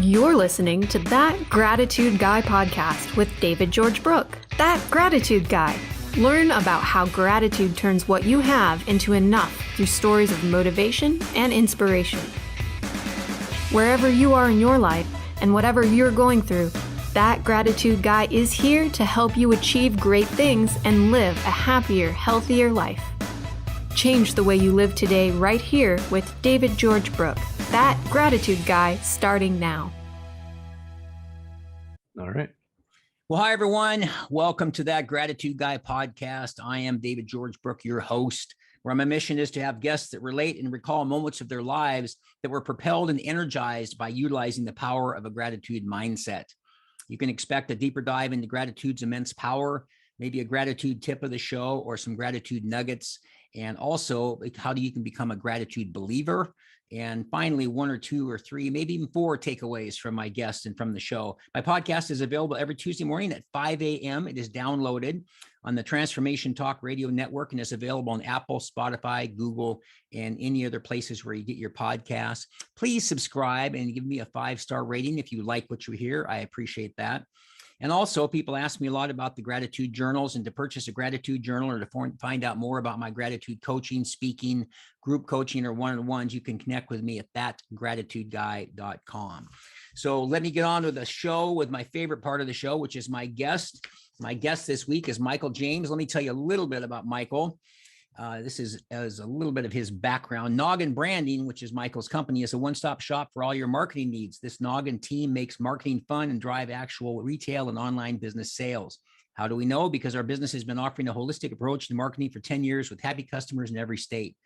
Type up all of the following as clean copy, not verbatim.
You're listening to That Gratitude Guy podcast with David George Brooke. That Gratitude Guy. Learn about how gratitude turns what you have into enough through stories of motivation and inspiration. Wherever you are in your life and whatever you're going through, That Gratitude Guy is here to help you achieve great things and live a happier, healthier life. Change the way you live today right here with David George Brooke. That Gratitude Guy, starting now. All right. Well, hi, everyone. Welcome to That Gratitude Guy podcast. I am David George Brooke, your host, where my mission is to have guests that relate and recall moments of their lives that were propelled and energized by utilizing the power of a gratitude mindset. You can expect a deeper dive into gratitude's immense power, maybe a gratitude tip of the show or some gratitude nuggets, and also how you can become a gratitude believer. And finally, one or two or three, maybe even four takeaways from my guests and from the show. My podcast is available every Tuesday morning at 5 a.m. It is downloaded on the Transformation Talk Radio Network and is available on Apple, Spotify, Google, and any other places where you get your podcasts. Please subscribe and give me a 5-star rating if you like what you hear. I appreciate that. And also, people ask me a lot about the gratitude journals, and to purchase a gratitude journal or to find out more about my gratitude coaching, speaking, group coaching, or one-on-ones, you can connect with me at thatgratitudeguy.com. So let me get on with the show with my favorite part of the show, which is my guest. My guest this week is Michael James. Let me tell you a little bit about Michael. This is as a little bit of his background. Noggin Branding, which is Michael's company, is a one-stop shop for all your marketing needs. This Noggin team makes marketing fun and drive actual retail and online business sales. How do we know? Because our business has been offering a holistic approach to marketing for 10 years with happy customers in every state.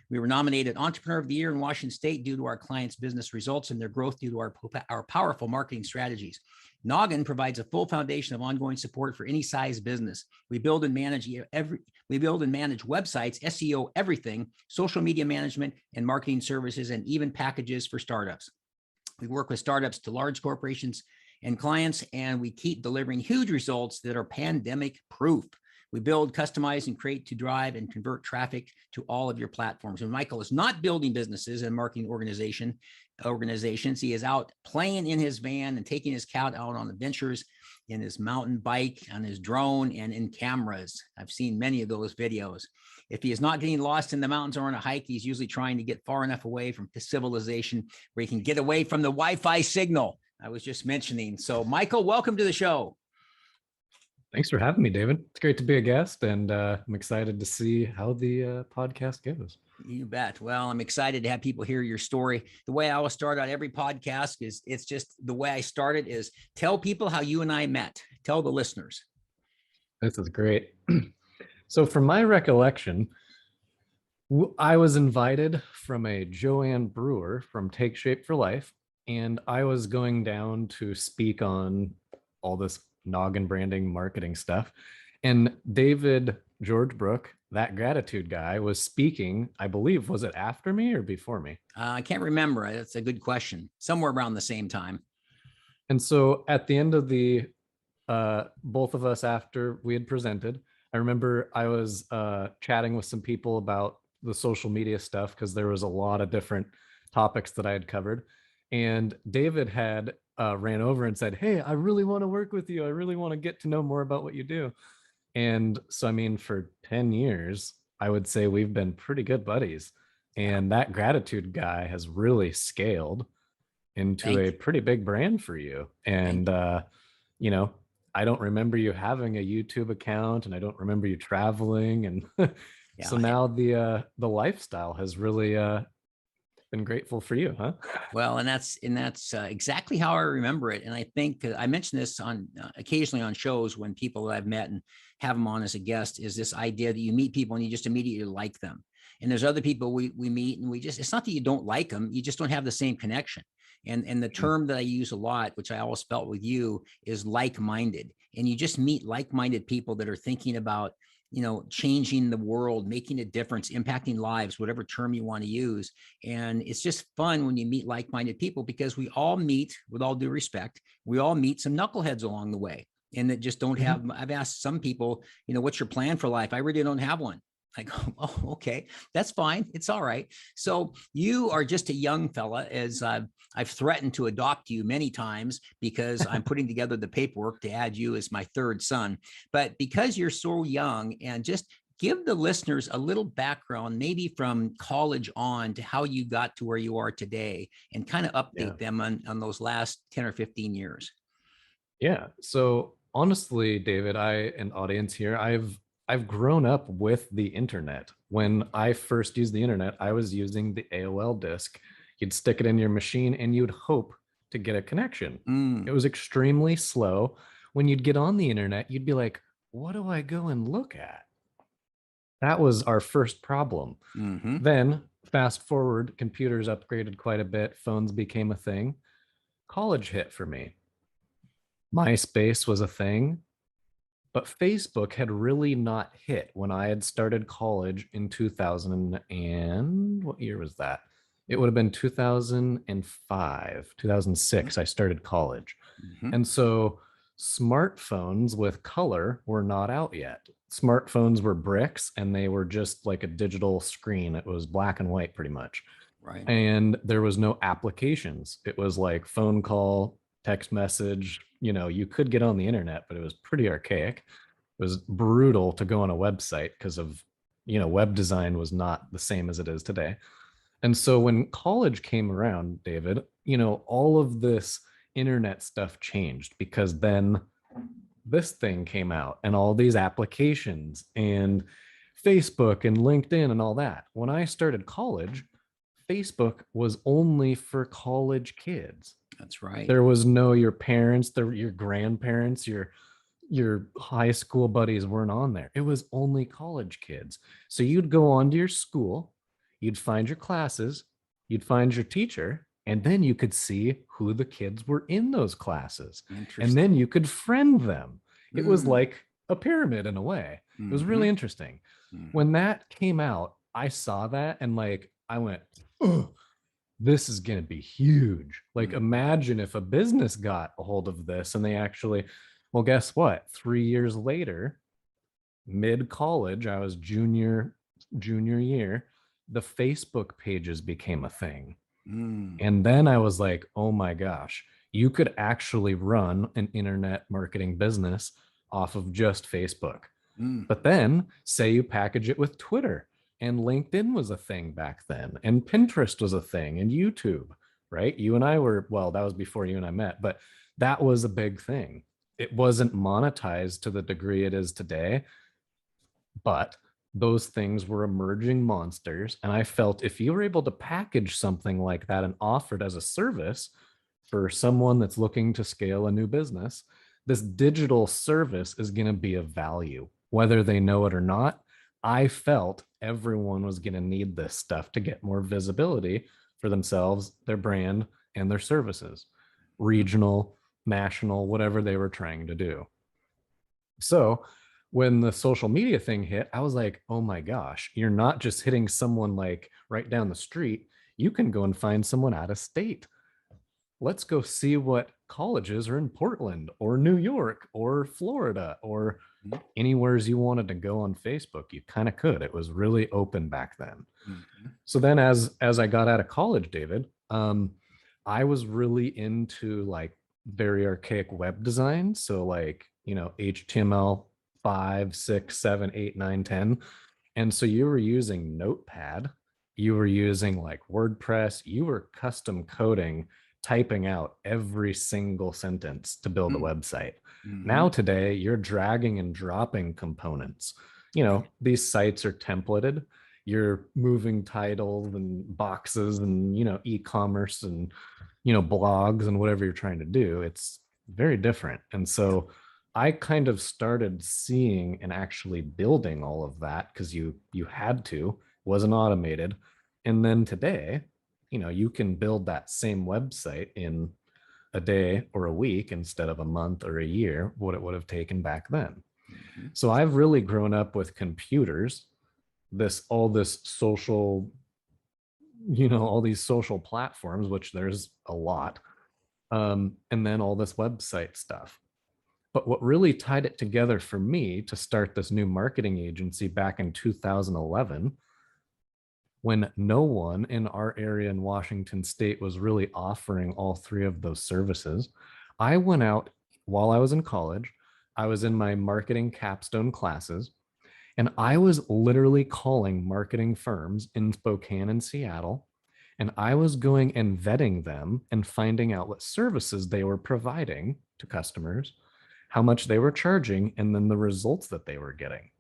We were nominated Entrepreneur of the Year in Washington State due to our clients' business results and their growth due to our powerful marketing strategies. Noggin provides a full foundation of ongoing support for any size business. We build and manage websites, SEO, everything, social media management, and marketing services, and even packages for startups. We work with startups to large corporations and clients, and we keep delivering huge results that are pandemic proof. We build, customize, and create to drive and convert traffic to all of your platforms. And Michael is not building businesses and marketing organizations. He is out playing in his van and taking his cat out on adventures in his mountain bike, on his drone, and in cameras. I've seen many of those videos. If he is not getting lost in the mountains or on a hike, he's usually trying to get far enough away from civilization where he can get away from the Wi-Fi signal I was just mentioning. So, Michael, welcome to the show. Thanks for having me, David. It's great to be a guest, and I'm excited to see how the podcast goes. You bet. Well, I'm excited to have people hear your story. The way I always start out every podcast is it's just the way I started is tell people how you and I met. Tell the listeners. This is great. So from my recollection, I was invited from a Joanne Brewer from Take Shape for Life, and I was going down to speak on all this Noggin branding marketing stuff. And David George Brooke, that gratitude guy, was speaking, I believe, was it after me or before me? I can't remember. That's a good question. Somewhere around the same time. And so at the end of the, both of us after we had presented, I remember I was chatting with some people about the social media stuff because there was a lot of different topics that I had covered. And David had ran over and said, "Hey, I really want to work with you. I really want to get to know more about what you do." And so, I mean, for 10 years, I would say we've been pretty good buddies. And that gratitude guy has really scaled into a pretty big brand for you. And, you know, I don't remember you having a YouTube account, and I don't remember you traveling. And so now the lifestyle has really been grateful for you, huh? Well, and that's exactly how I remember it. And I think I mentioned this on occasionally on shows when people that I've met and have them on as a guest, is this idea that you meet people and you just immediately like them. And there's other people we meet and it's not that you don't like them, you just don't have the same connection. And the term that I use a lot, which I always felt with you, is like-minded. And you just meet like-minded people that are thinking about, you know, changing the world, making a difference, impacting lives, whatever term you want to use. And it's just fun when you meet like-minded people, because we all meet, with all due respect, we all meet some knuckleheads along the way, and that just don't have, I've asked some people, you know, what's your plan for life? I really don't have one. I go, oh, okay, that's fine. It's all right. So you are just a young fella, as I've threatened to adopt you many times because I'm putting together the paperwork to add you as my third son. But because you're so young, and just give the listeners a little background, maybe from college on, to how you got to where you are today, and kind of Yeah. update them on those last 10 or 15 years. Yeah. So honestly, David, an audience here, I've grown up with the internet. When I first used the internet, I was using the AOL disk. You'd stick it in your machine and you'd hope to get a connection. It was extremely slow. When you'd get on the internet, you'd be like, what do I go and look at? That was our first problem. Mm-hmm. Then, fast forward, computers upgraded quite a bit, phones became a thing. College hit for me. MySpace was a thing, but Facebook had really not hit when I had started college in 2000 and what year was that? It would have been 2005, 2006. I started college. Mm-hmm. And so smartphones with color were not out yet. Smartphones were bricks and they were just like a digital screen. It was black and white pretty much. Right. And there was no applications. It was like phone call, text message. You could get on the internet, but it was pretty archaic. It was brutal to go on a website because of, web design was not the same as it is today. And so when college came around, David, all of this internet stuff changed because then this thing came out and all these applications and Facebook and LinkedIn and all that. When I started college, Facebook was only for college kids. That's right. There was no your parents, your grandparents, your high school buddies weren't on there. It was only college kids. So you'd go on to your school, you'd find your classes, you'd find your teacher, and then you could see who the kids were in those classes. And then you could friend them. It was like a pyramid in a way. It was really interesting. When that came out, I saw that and like I went, oh, this is going to be huge. Like, imagine if a business got a hold of this and they actually, well, guess what? 3 years later, mid college, I was junior year, the Facebook pages became a thing. And then I was like, oh my gosh, you could actually run an internet marketing business off of just Facebook. But then say you package it with Twitter, and LinkedIn was a thing back then, and Pinterest was a thing, and YouTube, right? You and I were, well, that was before you and I met, but that was a big thing. It wasn't monetized to the degree it is today, but those things were emerging monsters. And I felt if you were able to package something like that and offer it as a service for someone that's looking to scale a new business, this digital service is going to be of value, whether they know it or not. I felt everyone was going to need this stuff to get more visibility for themselves, their brand, and their services, regional, national, whatever they were trying to do. So when the social media thing hit, I was like, oh my gosh, you're not just hitting someone like right down the street. You can go and find someone out of state. Let's go see what colleges are in Portland or New York or Florida or anywhere you wanted to go on Facebook. You kind of could. It was really open back then. So then as I got out of college, David, I was really into like very archaic web design. So like, HTML 5, 6, 7, 8, 9, 10. And so you were using Notepad, you were using like WordPress, you were custom coding, typing out every single sentence to build a website. Now today, you're dragging and dropping components. These sites are templated. You're moving titles and boxes and, e-commerce and, blogs and whatever you're trying to do. It's very different. And so I kind of started seeing and actually building all of that because you had to, wasn't automated. And then today, you can build that same website in a day or a week instead of a month or a year, what it would have taken back then. So I've really grown up with computers, all this social, all these social platforms, which there's a lot. And then all this website stuff. But what really tied it together for me to start this new marketing agency back in 2011, when no one in our area in Washington state was really offering all three of those services, I went out while I was in college. I was in my marketing capstone classes, and I was literally calling marketing firms in Spokane and Seattle. And I was going and vetting them and finding out what services they were providing to customers, how much they were charging, and then the results that they were getting.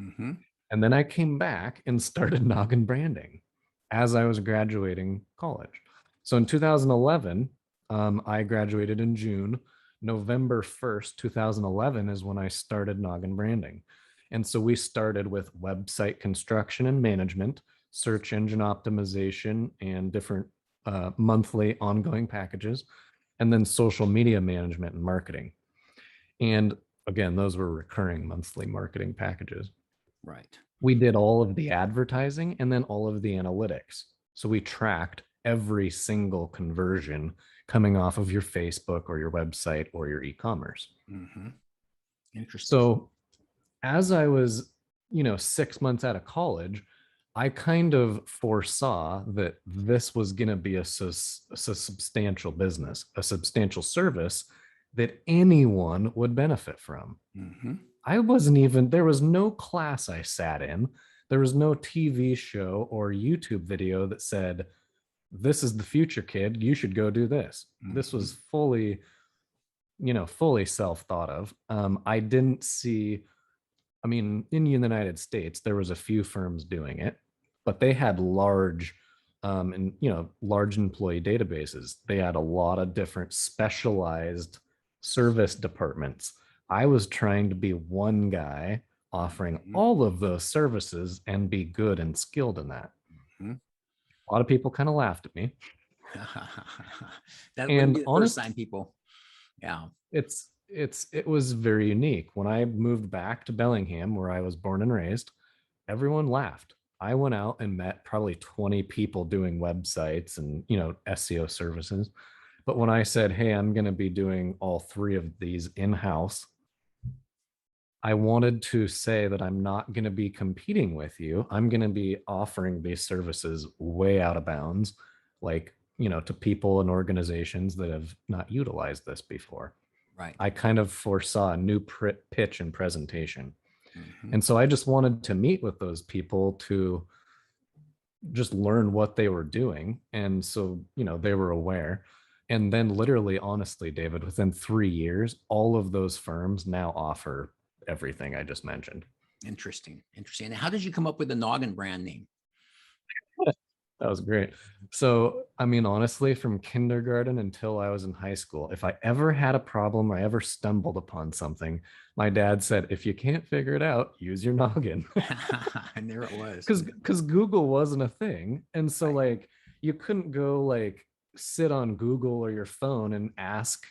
Mm-hmm. And then I came back and started Noggin branding as I was graduating college. So in 2011, I graduated in June. November 1st, 2011 is when I started Noggin branding. And so we started with website construction and management, search engine optimization, and different monthly ongoing packages, and then social media management and marketing. And again, those were recurring monthly marketing packages. Right. We did all of the advertising and then all of the analytics. So we tracked every single conversion coming off of your Facebook or your website or your e-commerce. Mm-hmm. Interesting. So as I was, 6 months out of college, I kind of foresaw that this was going to be a substantial business, a substantial service that anyone would benefit from. Mm-hmm. There was no class I sat in. There was no TV show or YouTube video that said, this is the future, kid. You should go do this. Mm-hmm. This was fully self thought of. I didn't see, in the United States, there was a few firms doing it, but they had large employee databases. They had a lot of different specialized service departments. I was trying to be one guy offering all of those services and be good and skilled in that. Mm-hmm. A lot of people kind of laughed at me. That wouldn't be the first time people. Yeah. It was very unique. When I moved back to Bellingham, where I was born and raised, everyone laughed. I went out and met probably 20 people doing websites and, SEO services. But when I said, hey, I'm going to be doing all three of these in-house, I wanted to say that I'm not going to be competing with you. I'm going to be offering these services way out of bounds, like, to people and organizations that have not utilized this before. Right. I kind of foresaw a new pitch and presentation. Mm-hmm. And so I just wanted to meet with those people to just learn what they were doing. And so, they were aware. And then literally, honestly, David, within 3 years, all of those firms now offer everything I just mentioned. Interesting. And how did you come up with the Noggin brand name? That was great. So, honestly, from kindergarten until I was in high school, if I ever had a problem or I ever stumbled upon something, my dad said, if you can't figure it out, use your noggin. And there it was. Because Google wasn't a thing. And so Right. you couldn't go sit on Google or your phone and ask,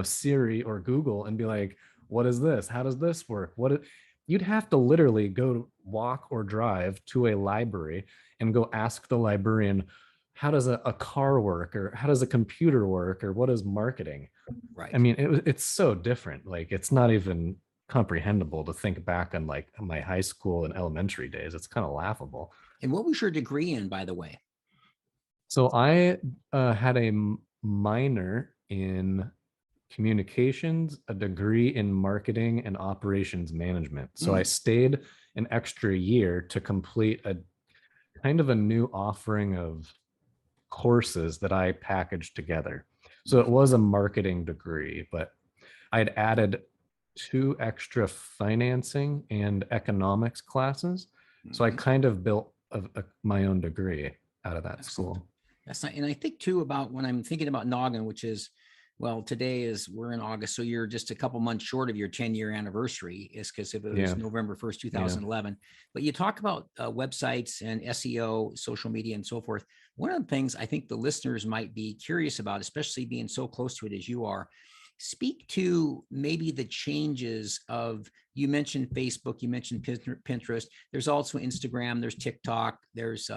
Siri or Google and be like, what is this? How does this work? You'd have to literally go walk or drive to a library and go ask the librarian, how does a car work, or how does a computer work, or what is marketing? Right. It's so different. It's not even comprehensible to think back on my high school and elementary days. It's kind of laughable. And what was your degree in, by the way? So I had a minor in communications, a degree in marketing and operations management. So I stayed an extra year to complete a kind of a new offering of courses that I packaged together. So it was a marketing degree, but I'd added 2 extra financing and economics classes. So I kind of built my own degree out of that school. That's not, and I think too about when I'm thinking about Noggin, which is, well, we're in August, so you're just a couple months short of your 10-year anniversary, is because it was November 1st, 2011. But you talk about websites and SEO, social media, and so forth. One of the things I think the listeners might be curious about, especially being so close to it as you are, speak to maybe the changes of, you mentioned Facebook, you mentioned Pinterest. There's also Instagram, there's TikTok, there's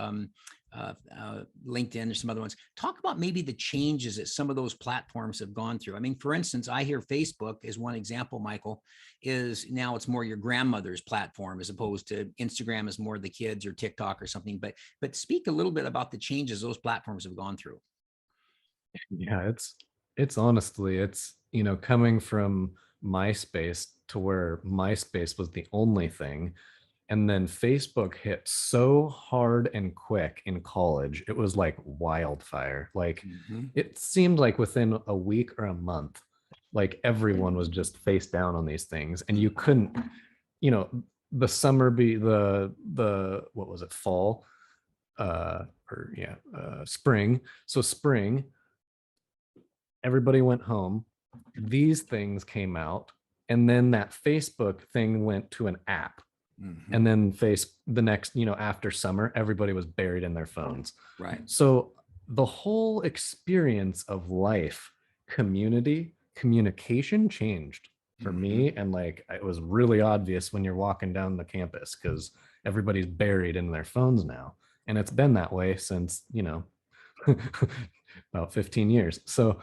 LinkedIn, or some other ones. Talk about maybe the changes that some of those platforms have gone through. I mean, for instance, I hear Facebook as one example, Michael, is now it's more your grandmother's platform as opposed to Instagram is more the kids or TikTok or something. But speak a little bit about the changes those platforms have gone through. Yeah, it's honestly, it's, coming from MySpace to where MySpace was the only thing. And then Facebook hit so hard and quick in college. It was like wildfire. Like it seemed like within a week or a month, like everyone was just face down on these things. And you couldn't, the summer be the what was it, fall? Spring. So spring, everybody went home. These things came out. And then that Facebook thing went to an app. And then the next, after summer, everybody was buried in their phones. Right. So the whole experience of life, communication changed for me. And like, it was really obvious when you're walking down the campus because everybody's buried in their phones now. And it's been that way since, about 15 years. So,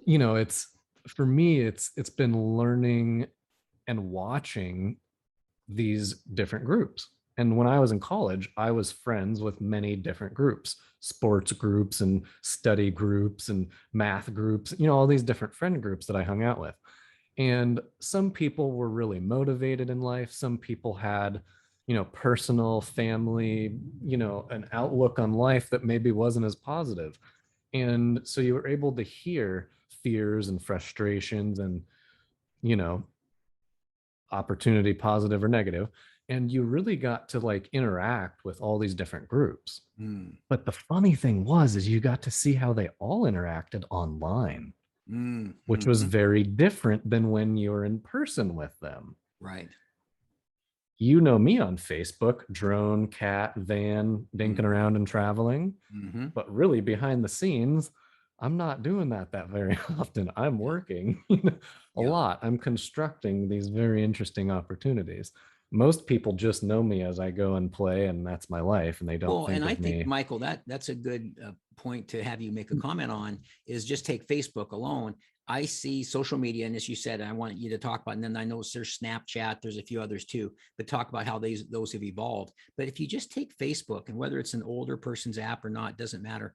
it's, for me, it's been learning and watching these different groups. And when I was in college, I was friends with many different groups, sports groups and study groups and math groups, all these different friend groups that I hung out with. And some people were really motivated in life. Some people had, personal, family, an outlook on life that maybe wasn't as positive. And so you were able to hear fears and frustrations and, opportunity, positive or negative, and you really got to like interact with all these different groups. But the funny thing is you got to see how they all interacted online, which was very different than when you were in person with them. Right. You know me on Facebook, drone, cat, van, dinking around and traveling, but really behind the scenes, I'm not doing that very often. I'm working a lot. I'm constructing these very interesting opportunities. Most people just know me as I go and play, and that's my life, and they don't think of me. And I think, Michael, that's a good point to have you make a comment on, is just take Facebook alone. I see social media, and as you said, I want you to talk about, and then I know there's Snapchat, there's a few others too, but talk about how those have evolved. But if you just take Facebook, and whether it's an older person's app or not, doesn't matter,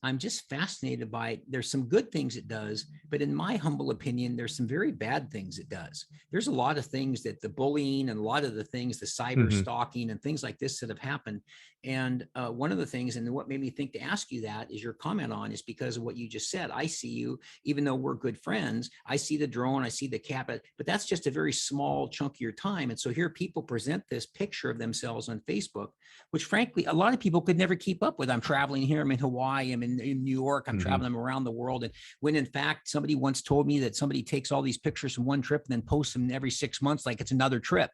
I'm just fascinated by it. There's some good things it does, but in my humble opinion, there's some very bad things it does. There's a lot of things that the bullying and a lot of the things, the cyber stalking and things like this that have happened. And one of the things, and what made me think to ask you that is your comment on, is because of what you just said. I see you, even though we're good friends, I see the drone, I see the cap, but that's just a very small chunk of your time. And so here people present this picture of themselves on Facebook, which frankly, a lot of people could never keep up with. I'm traveling here, I'm in Hawaii, I'm in New York, I'm traveling around the world. And when in fact, somebody once told me that somebody takes all these pictures from one trip and then posts them every 6 months, like it's another trip.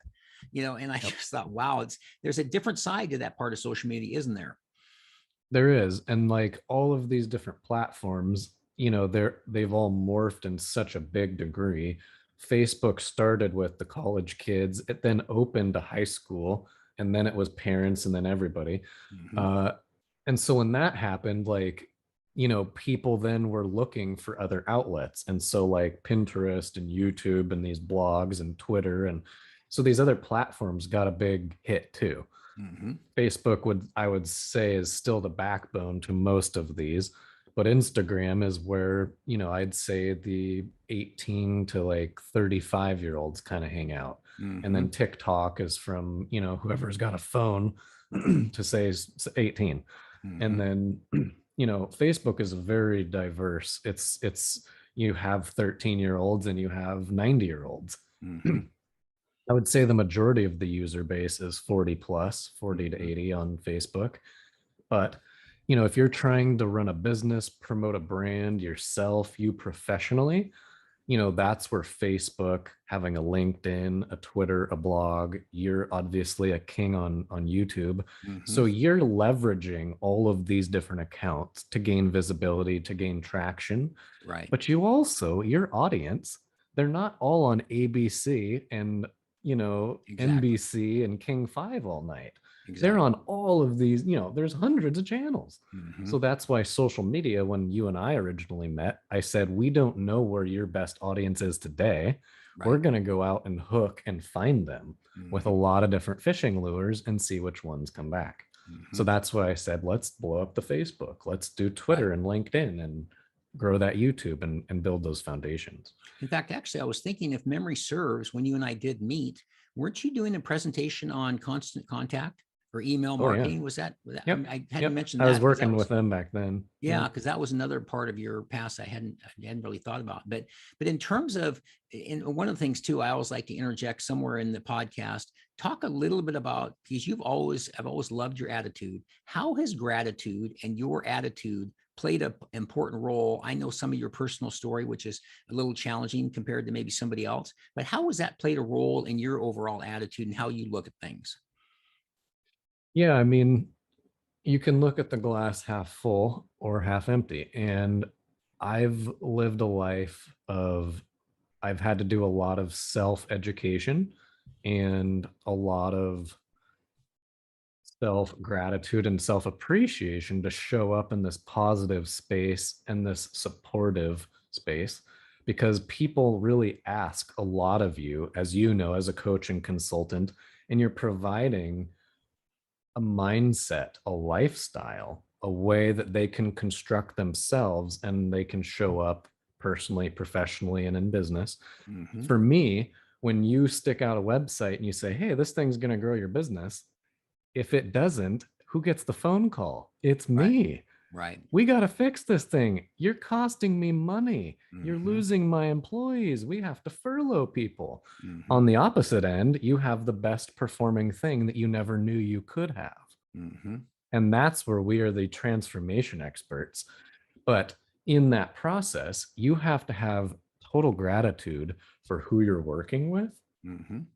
And I just thought, wow, there's a different side to that part of social media, isn't there? There is. And like all of these different platforms, they've all morphed in such a big degree. Facebook started with the college kids, it then opened to high school, and then it was parents, and then everybody. And so when that happened, like, people then were looking for other outlets. And so like Pinterest and YouTube and these blogs and Twitter, and so these other platforms got a big hit too. Facebook I would say is still the backbone to most of these, but Instagram is where, I'd say the 18 to like 35-year-olds kind of hang out. And then TikTok is from, whoever's got a phone to say is 18. And then, Facebook is very diverse. It's you have 13-year-olds and you have 90-year-olds. I would say the majority of the user base is 40 plus, 40 to 80 on Facebook. But, if you're trying to run a business, promote a brand yourself, you professionally, that's where Facebook, having a LinkedIn, a Twitter, a blog, you're obviously a king on YouTube. So you're leveraging all of these different accounts to gain visibility, to gain traction. Right. But you also, your audience, they're not all on ABC and, Exactly. NBC and King 5 all night. They're on all of these, there's hundreds of channels. Mm-hmm. So that's why social media, when you and I originally met, I said, we don't know where your best audience is today. Right. We're going to go out and hook and find them with a lot of different fishing lures and see which ones come back. So that's why I said, let's blow up the Facebook. Let's do Twitter and LinkedIn and grow that YouTube and build those foundations. In fact, actually, I was thinking, if memory serves, when you and I did meet, weren't you doing a presentation on constant contact or email marketing? Was that? Yep. I hadn't mentioned that. I was working with them back then. Yeah, because that was another part of your past I hadn't really thought about. But in terms of, and one of the things too, I always like to interject somewhere in the podcast, talk a little bit about, because I've always loved your attitude. How has gratitude and your attitude played an important role? I know some of your personal story, which is a little challenging compared to maybe somebody else, but how has that played a role in your overall attitude and how you look at things? Yeah, I mean, you can look at the glass half full or half empty. And I've lived a life of, I've had to do a lot of self-education and a lot of self-gratitude and self-appreciation to show up in this positive space and this supportive space, because people really ask a lot of you, as you know, as a coach and consultant, and you're providing a mindset, a lifestyle, a way that they can construct themselves and they can show up personally, professionally, and in business. For me, when you stick out a website and you say, hey, this thing's going to grow your business, if it doesn't, who gets the phone call? It's me. Right. We got to fix this thing. You're costing me money. You're losing my employees. We have to furlough people. On the opposite end, you have the best performing thing that you never knew you could have. And that's where we are the transformation experts. But in that process, you have to have total gratitude for who you're working with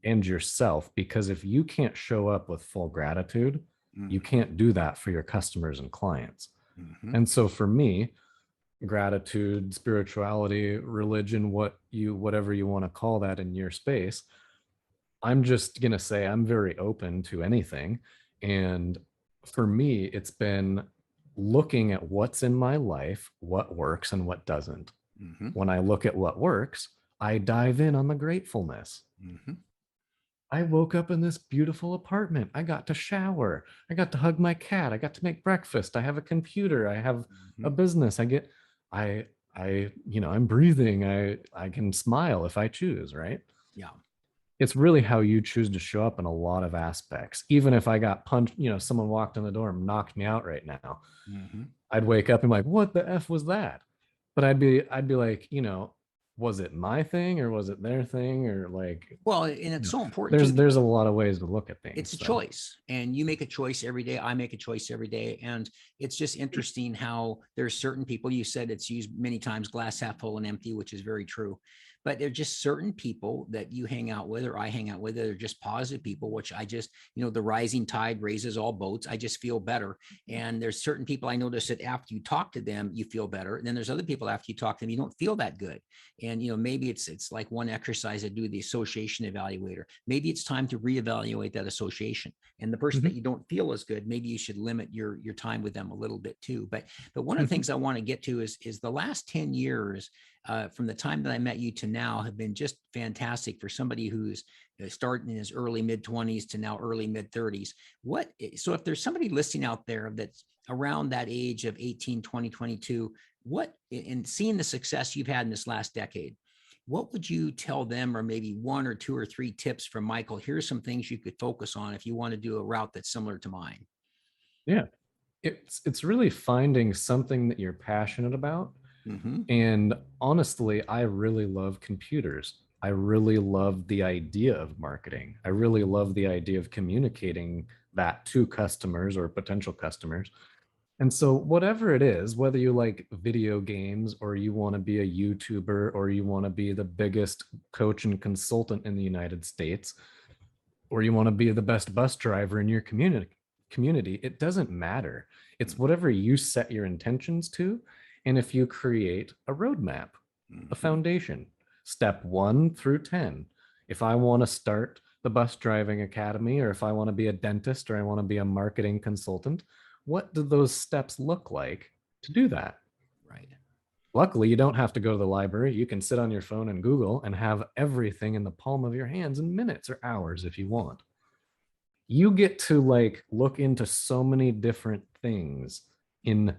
and yourself, because if you can't show up with full gratitude, you can't do that for your customers and clients. And so for me, gratitude, spirituality, religion, whatever you want to call that in your space, I'm just going to say I'm very open to anything. And for me, it's been looking at what's in my life, what works and what doesn't. When I look at what works, I dive in on the gratefulness. I woke up in this beautiful apartment. I got to shower. I got to hug my cat. I got to make breakfast. I have a computer. I have a business. I'm breathing. I can smile if I choose, right? Yeah. It's really how you choose to show up in a lot of aspects. Even if I got punched, someone walked in the door and knocked me out right now, I'd wake up and be like, what the F was that? But I'd be like, was it my thing or was it their thing, or like, well, and it's so important. There's a lot of ways to look at things. It's a choice, and you make a choice every day. I make a choice every day. And it's just interesting how there's certain people, you said it's used many times, glass half full and empty, which is very true. But there are just certain people that you hang out with, or I hang out with, that are just positive people, which I just, the rising tide raises all boats. I just feel better. And there's certain people I notice that after you talk to them, you feel better. And then there's other people after you talk to them, you don't feel that good. And, maybe it's like one exercise I do, the association evaluator. Maybe it's time to reevaluate that association. And the person that you don't feel as good, maybe you should limit your time with them a little bit too. But one of the things I want to get to is the last 10 years, from the time that I met you to now, have been just fantastic for somebody who's starting in his early mid 20s to now early mid 30s. So if there's somebody listening out there that's around that age of 18, 20, 22, in seeing the success you've had in this last decade, what would you tell them, or maybe one or two or three tips from Michael? Here's some things you could focus on if you want to do a route that's similar to mine. Yeah, it's really finding something that you're passionate about. And honestly, I really love computers. I really love the idea of marketing. I really love the idea of communicating that to customers or potential customers. And so whatever it is, whether you like video games, or you want to be a YouTuber, or you want to be the biggest coach and consultant in the United States, or you want to be the best bus driver in your community, it doesn't matter. It's whatever you set your intentions to. And if you create a roadmap, a foundation, step 1 through 10, if I want to start the bus driving academy, or if I want to be a dentist, or I want to be a marketing consultant, what do those steps look like to do that? Right. Luckily, you don't have to go to the library. You can sit on your phone and Google and have everything in the palm of your hands in minutes or hours if you want. You get to like look into so many different things in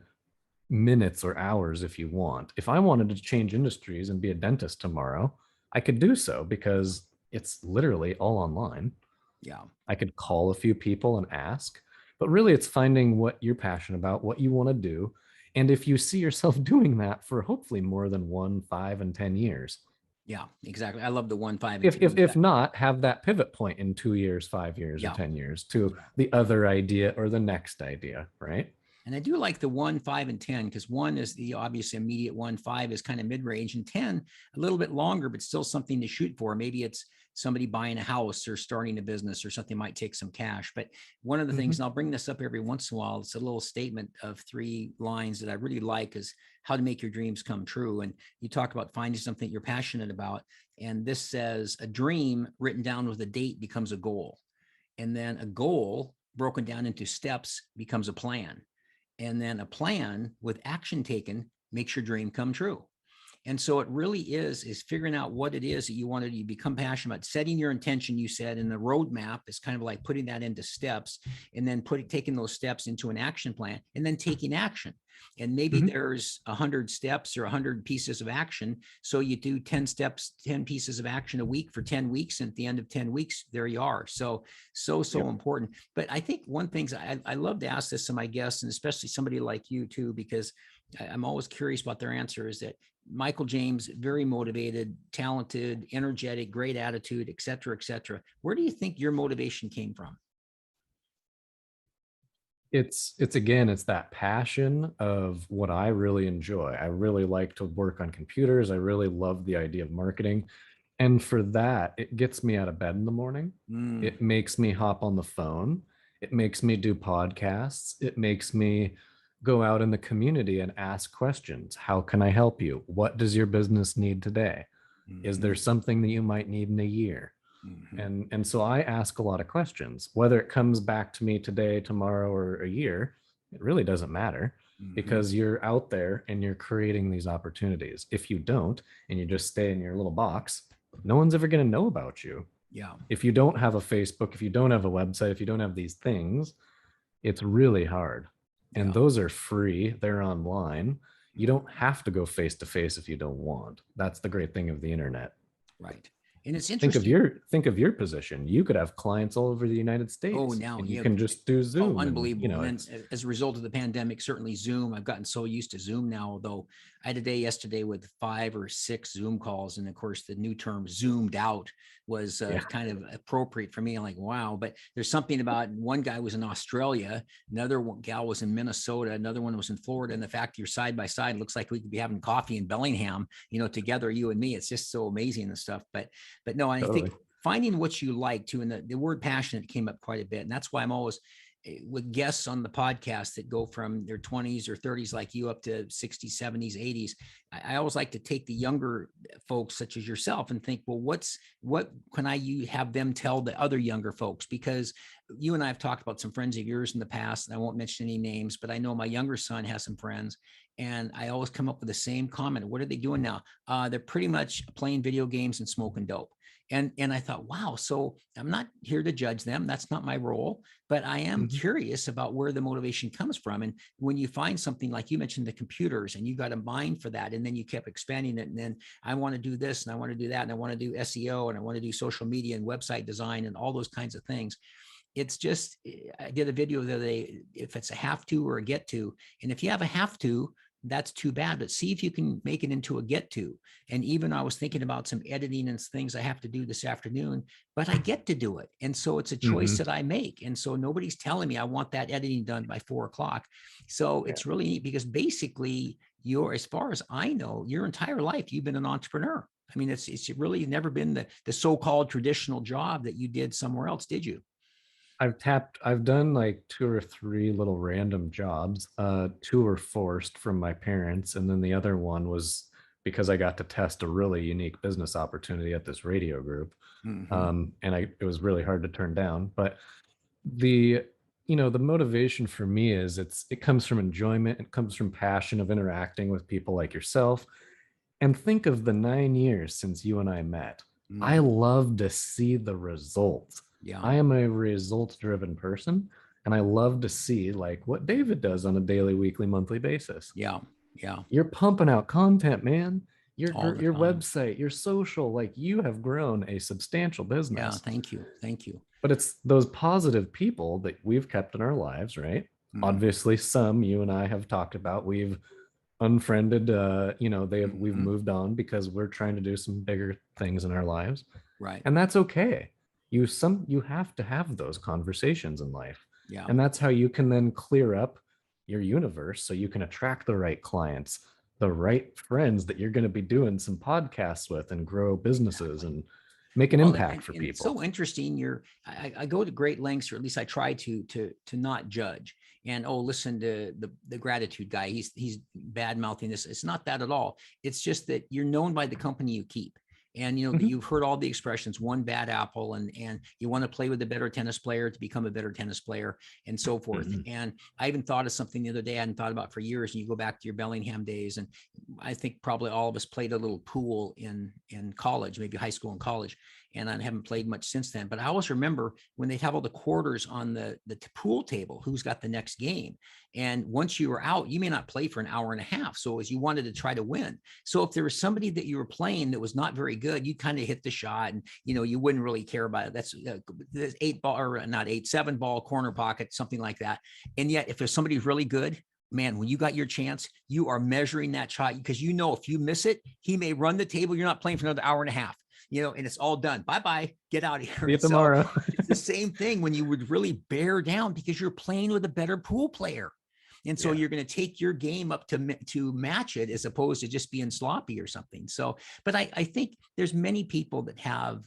minutes or hours if you want. If I wanted to change industries and be a dentist tomorrow, I could do so because it's literally all online. Yeah. I could call a few people and ask, but really it's finding what you're passionate about, what you want to do. And if you see yourself doing that for hopefully more than 1, 5, and 10 years, Yeah, exactly. I love the 1, 5, and if 10. if not, have that pivot point in 2 years, 5 years, or Yeah. 10 years to Yeah. the other idea or the next idea, right? And I do like the 1, 5, and 10 because 1 is the obvious immediate one, 5 is kind of mid range, and 10 a little bit longer, but still something to shoot for. Maybe it's somebody buying a house or starting a business or something might take some cash. But one of the things, and I'll bring this up every once in a while, it's a little statement of 3 lines that I really like is how to make your dreams come true. And you talk about finding something you're passionate about. And this says a dream written down with a date becomes a goal. And then a goal broken down into steps becomes a plan. And then a plan with action taken makes your dream come true. And so it really is figuring out what it is that you want to become passionate about, setting your intention, you said, and the roadmap is kind of like putting that into steps and then taking those steps into an action plan and then taking action. And maybe there's 100 steps or 100 pieces of action. So you do 10 steps, 10 pieces of action a week for 10 weeks. And at the end of 10 weeks, there you are. So important. But I think one thing I love to ask this to my guests, and especially somebody like you too, because I'm always curious about their answer, is that Michael James, very motivated, talented, energetic, great attitude, et cetera, et cetera. Where do you think your motivation came from? It's that passion of what I really enjoy. I really like to work on computers. I really love the idea of marketing. And for that, it gets me out of bed in the morning. It makes me hop on the phone. It makes me do podcasts. It makes me go out in the community and ask questions. How can I help you? What does your business need today? Is there something that you might need in a year? And so I ask a lot of questions. Whether it comes back to me today, tomorrow, or a year, it really doesn't matter because you're out there and you're creating these opportunities. If you don't, and you just stay in your little box, no one's ever going to know about you. Yeah. If you don't have a Facebook, if you don't have a website, if you don't have these things, it's really hard. And those are free. They're online. You don't have to go face to face if you don't want. That's the great thing of the internet. Right. And it's interesting. Think of your position. You could have clients all over the United States. Oh, now and you can just do Zoom. Unbelievable. And then as a result of the pandemic, certainly Zoom. I've gotten so used to Zoom now, although I had a day yesterday with 5 or 6 Zoom calls. And of course, the new term zoomed out was kind of appropriate for me. I'm like, wow. But there's something about one guy was in Australia, another gal was in Minnesota, another one was in Florida. And the fact you're side by side, looks like we could be having coffee in Bellingham, together, you and me. It's just so amazing and stuff. But no, I think finding what you like too, and the word passionate came up quite a bit. And that's why I'm always with guests on the podcast that go from their 20s or 30s like you up to 60s, 70s, 80s. I always like to take the younger folks such as yourself and think, well, what can I have them tell the other younger folks? Because you and I have talked about some friends of yours in the past, and I won't mention any names, but I know my younger son has some friends, and I always come up with the same comment. What are they doing now? They're pretty much playing video games and smoking dope. And I thought, wow, so I'm not here to judge them. That's not my role, but I am curious about where the motivation comes from. And when you find something like you mentioned, the computers, and you got a mind for that, and then you kept expanding it. And then I want to do this and I want to do that. And I want to do SEO and I want to do social media and website design and all those kinds of things. It's just, I did a video the other day, if it's a have to or a get to, and if you have a have to, that's too bad, but see if you can make it into a get to. And even I was thinking about some editing and things I have to do this afternoon, but I get to do it. And so it's a choice that I make. And so nobody's telling me I want that editing done by 4 o'clock. So it's really neat because basically as far as I know, your entire life, you've been an entrepreneur. I mean, it's really never been the so-called traditional job that you did somewhere else, did you? I've done like 2 or 3 little random jobs. 2 were forced from my parents, and then the other one was because I got to test a really unique business opportunity at this radio group. And it was really hard to turn down. But the the motivation for me is it comes from enjoyment, it comes from passion of interacting with people like yourself. And think of the 9 years since you and I met. I love to see the results. Yeah. I am a results driven person, and I love to see like what David does on a daily, weekly, monthly basis. Yeah. Yeah. You're pumping out content, man. All the Your time. website, your social, like you have grown a substantial business. Yeah. Thank you. Thank you. But it's those positive people that we've kept in our lives, right? Obviously, some you and I have talked about. We've unfriended, we've moved on because we're trying to do some bigger things in our lives. Right. And that's okay. You have to have those conversations in life. Yeah. And that's how you can then clear up your universe so you can attract the right clients, the right friends that you're going to be doing some podcasts with and grow businesses and make an impact for people. It's so interesting. I go to great lengths, or at least I try to not judge. And listen to the gratitude guy. He's bad mouthing this. It's not that at all. It's just that you're known by the company you keep. And you've heard all the expressions, one bad apple, and you want to play with a better tennis player to become a better tennis player, and so forth. And I even thought of something the other day I hadn't thought about for years. And you go back to your Bellingham days, and I think probably all of us played a little pool in college, maybe high school and college. And I haven't played much since then. But I always remember when they'd have all the quarters on the pool table, who's got the next game. And once you were out, you may not play for an hour and a half. So as you wanted to try to win. So if there was somebody that you were playing that was not very good, you kind of hit the shot and, you wouldn't really care about it. That's 7-ball corner pocket, something like that. And yet if there's somebody who's really good, man, when you got your chance, you are measuring that shot because if you miss it, he may run the table. You're not playing for another hour and a half. And it's all done. Bye-bye. Get out of here. See you tomorrow. It's the same thing when you would really bear down because you're playing with a better pool player. And so you're going to take your game up to match it as opposed to just being sloppy or something. So, but I think there's many people that have,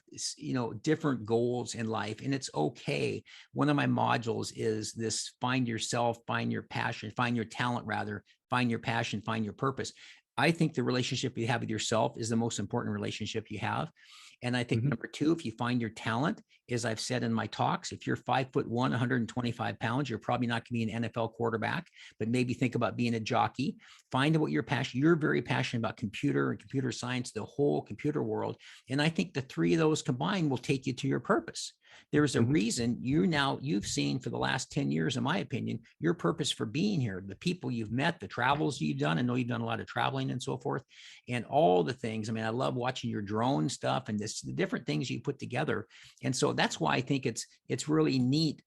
different goals in life, and it's okay. One of my modules is this: find yourself, find your passion, find your talent, rather, find your passion, find your purpose. I think the relationship you have with yourself is the most important relationship you have. And I think number two, if you find your talent, as I've said in my talks, if you're 5'1", 125 pounds, you're probably not going to be an NFL quarterback, but maybe think about being a jockey. Find what you're passionate. You're very passionate about computer and computer science, the whole computer world. And I think the three of those combined will take you to your purpose. There's a reason you've seen for the last 10 years, in my opinion, your purpose for being here, the people you've met, the travels you've done. I know you've done a lot of traveling and so forth, and all the things. I mean, I love watching your drone stuff and the different things you put together. And so that's why I think it's really neat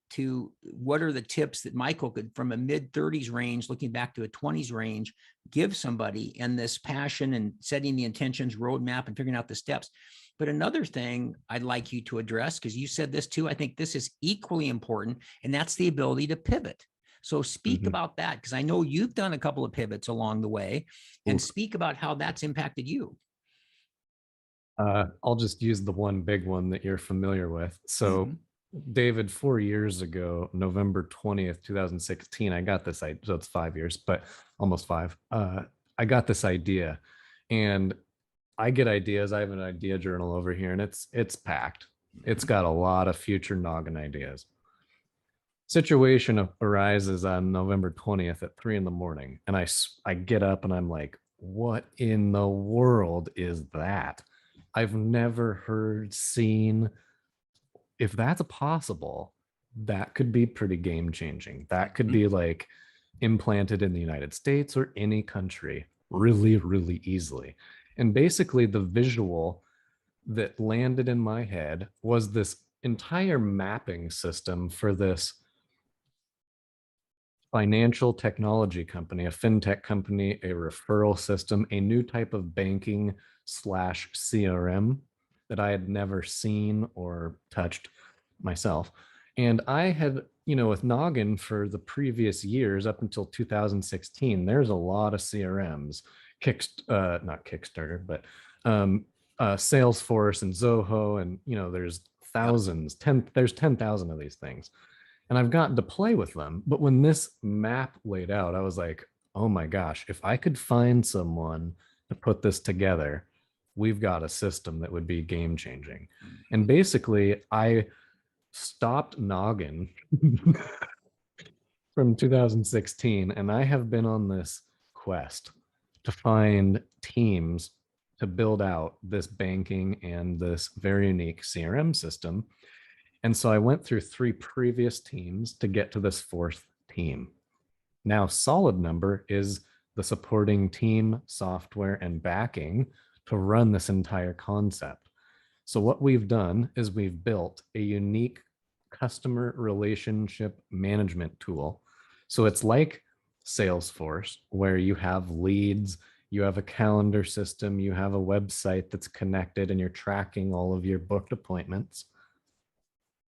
what are the tips that Michael could, from a mid-30s range, looking back to a 20s range, give somebody, and this passion and setting the intentions, roadmap, and figuring out the steps. But another thing I'd like you to address, because you said this too, I think this is equally important, and that's the ability to pivot. So speak about that, because I know you've done a couple of pivots along the way, and speak about how that's impacted you. I'll just use the one big one that you're familiar with. So David, 4 years ago, November 20th, 2016, I got this idea. So it's 5 years, but almost 5. I got this idea, and I get ideas. I have an idea journal over here, and it's packed. It's got a lot of future Noggin ideas. Situation arises on November 20th at 3 a.m. And I get up and I'm like, what in the world is that? I've never seen. If that's possible, that could be pretty game changing. That could be like implanted in the United States or any country really, really easily. And basically the visual that landed in my head was this entire mapping system for this financial technology company, a fintech company, a referral system, a new type of banking / CRM that I had never seen or touched myself. And I had, with Noggin for the previous years up until 2016, there's a lot of CRMs, not Kickstarter, but Salesforce and Zoho, and there's thousands, there's 10,000 of these things. And I've gotten to play with them. But when this map laid out, I was like, oh my gosh, if I could find someone to put this together, we've got a system that would be game changing. And basically, I stopped Noggin from 2016, and I have been on this quest to find teams to build out this banking and this very unique CRM system. And so I went through 3 previous teams to get to this 4th team. Now, Solid Number is the supporting team, software, and backing to run this entire concept. So what we've done is we've built a unique customer relationship management tool. So it's like Salesforce, where you have leads, you have a calendar system, you have a website that's connected, and you're tracking all of your booked appointments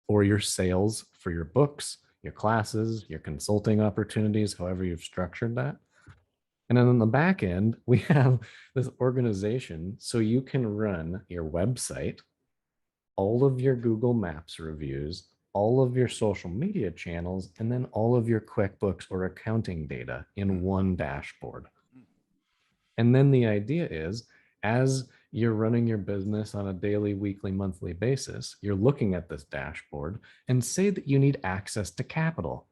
or your sales for your books, your classes, your consulting opportunities, however you've structured that. And then on the back end, we have this organization so you can run your website, all of your Google Maps reviews, all of your social media channels, and then all of your QuickBooks or accounting data in one dashboard. And then the idea is, as you're running your business on a daily, weekly, monthly basis, you're looking at this dashboard and say that you need access to capital.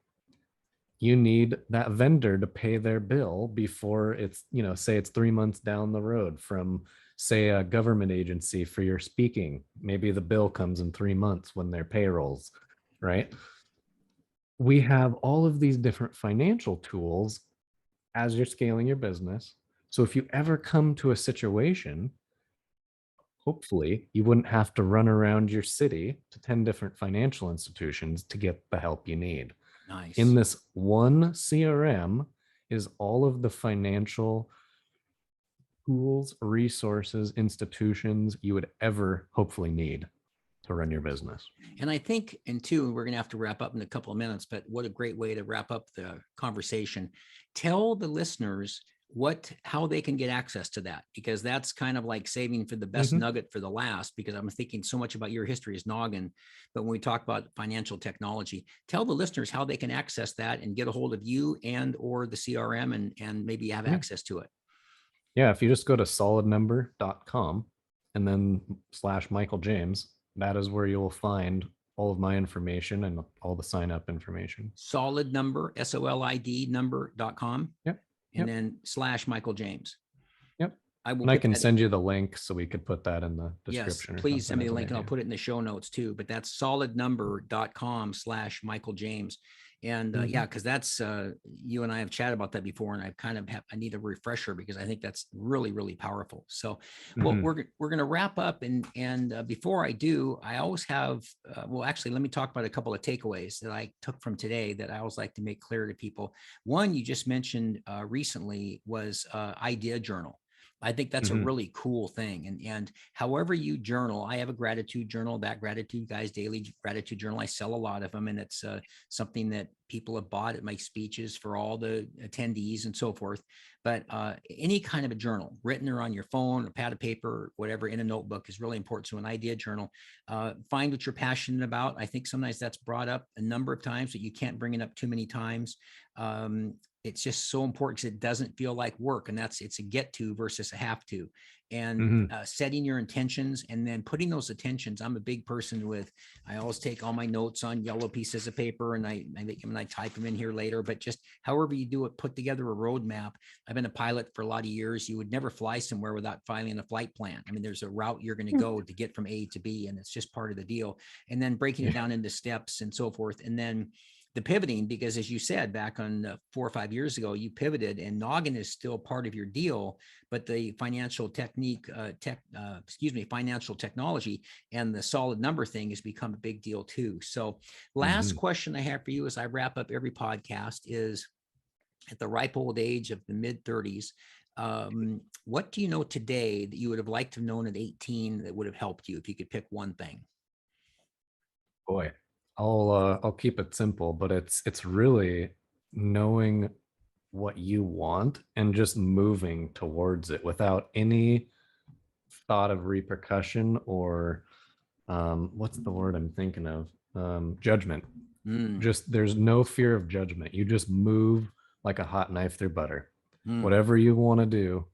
You need that vendor to pay their bill before it's, say it's 3 months down the road from, say, a government agency for your speaking. Maybe the bill comes in 3 months when their payrolls, right? We have all of these different financial tools as you're scaling your business. So if you ever come to a situation, hopefully you wouldn't have to run around your city to 10 different financial institutions to get the help you need. Nice. In this one CRM is all of the financial tools, resources, institutions you would ever hopefully need to run your business. And I think, and two, we're going to have to wrap up in a couple of minutes, but what a great way to wrap up the conversation. Tell the listeners how they can get access to that, because that's kind of like saving for the best nugget for the last, because I'm thinking so much about your history as Noggin. But when we talk about financial technology, tell the listeners how they can access that and get a hold of you and or the CRM and maybe have access to it. Yeah, if you just go to solidnumber.com and then /Michael James, that is where you'll find all of my information and all the sign up information. Solid number, SOLID number.com. Yep. And then /Michael James. Yep. I can send you the link so we could put that in the description. Yes, please send me the link and I'll put it in the show notes too. But that's solidnumber.com /Michael James. And yeah, because that's you and I have chatted about that before, and I need a refresher because I think that's really, really powerful. So, well, we're going to wrap up, and before I do, I always have actually, let me talk about a couple of takeaways that I took from today that I always like to make clear to people. One, you just mentioned recently was idea journal. I think that's a really cool thing. And however you journal, I have a gratitude journal, that Gratitude Guy's daily gratitude journal. I sell a lot of them, and it's something that people have bought at my speeches for all the attendees and so forth. But any kind of a journal, written or on your phone, a pad of paper, whatever, in a notebook is really important. So an idea journal, find what you're passionate about. I think sometimes that's brought up a number of times, but you can't bring it up too many times. It's just so important because it doesn't feel like work, and it's a get to versus a have to. And setting your intentions and then putting those intentions. I'm a big person I always take all my notes on yellow pieces of paper and I type them in here later, but just however you do it, put together a roadmap. I've been a pilot for a lot of years. You would never fly somewhere without filing a flight plan. I mean, there's a route you're going to go to get from A to B, and it's just part of the deal. And then breaking it down into steps and so forth. And then the pivoting, because as you said, back on 4 or 5 years ago, you pivoted, and Noggin is still part of your deal, but the financial financial technology and the solid number thing has become a big deal too. So last question I have for you as I wrap up every podcast is, at the ripe old age of the mid 30s, what do you know today that you would have liked to have known at 18 that would have helped you if you could pick one thing? Boy, I'll keep it simple, but it's really knowing what you want and just moving towards it without any thought of repercussion or what's the word I'm thinking of? Judgment. Just there's no fear of judgment. You just move like a hot knife through butter. Whatever you want to do,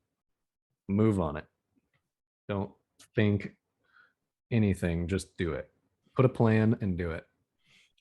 move on it. Don't think anything, just do it. Put a plan and do it.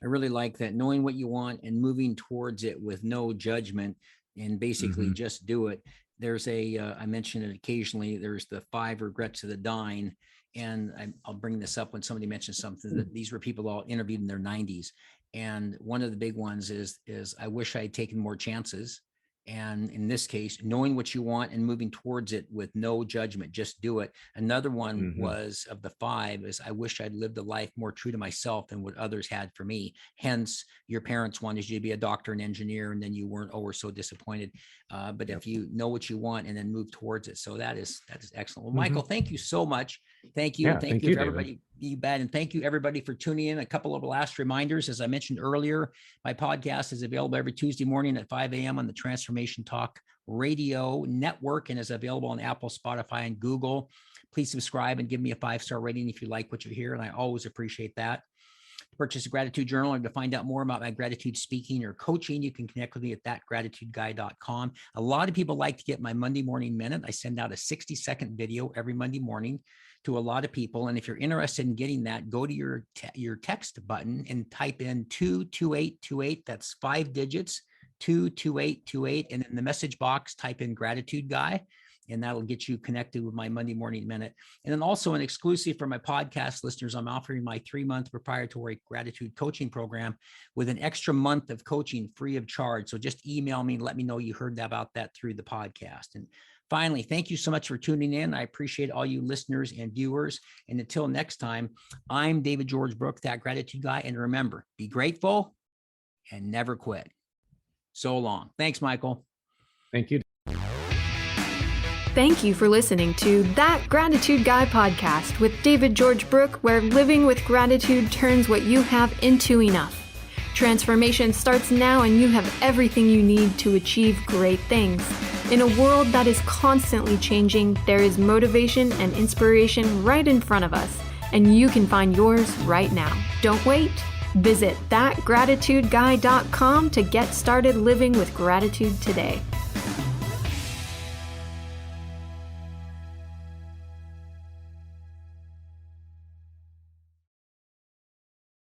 I really like that, knowing what you want and moving towards it with no judgment and basically just do it. There's I mention it occasionally, there's the 5 regrets of the dying. And I'll bring this up when somebody mentions something, that these were people all interviewed in their 90s. And one of the big ones is I wish I had taken more chances. And in this case, knowing what you want and moving towards it with no judgment, just do it. Another one was, of the 5, is I wish I'd lived a life more true to myself than what others had for me. Hence, your parents wanted you to be a doctor and engineer, and then you weren't, were so disappointed. But if you know what you want and then move towards it. So that is excellent. Well, Michael, thank you so much. Thank you. Yeah, thank you for everybody. You bet. And thank you everybody for tuning in. A couple of last reminders. As I mentioned earlier, my podcast is available every Tuesday morning at 5 a.m. on the Transformation Talk Radio Network, and is available on Apple, Spotify, and Google. Please subscribe and give me a 5-star rating if you like what you hear. And I always appreciate that. Purchase a gratitude journal, and to find out more about my gratitude speaking or coaching, you can connect with me at thatgratitudeguy.com. A lot of people like to get my Monday morning minute. I send out a 60-second video every Monday morning to a lot of people. And if you're interested in getting that, go to your text button and type in 22828. That's 5 digits, 22828. And in the message box, type in Gratitude Guy, and that'll get you connected with my Monday morning minute. And then also an exclusive for my podcast listeners, I'm offering my 3-month proprietary gratitude coaching program with an extra month of coaching free of charge. So just email me and let me know you heard about that through the podcast. And finally, thank you so much for tuning in. I appreciate all you listeners and viewers. And until next time, I'm David George Brooke, That Gratitude Guy. And remember, be grateful and never quit. So long. Thanks, Michael. Thank you. Thank you for listening to That Gratitude Guy podcast with David George Brooke, where living with gratitude turns what you have into enough. Transformation starts now, and you have everything you need to achieve great things. In a world that is constantly changing, there is motivation and inspiration right in front of us, and you can find yours right now. Don't wait. Visit thatgratitudeguy.com to get started living with gratitude today.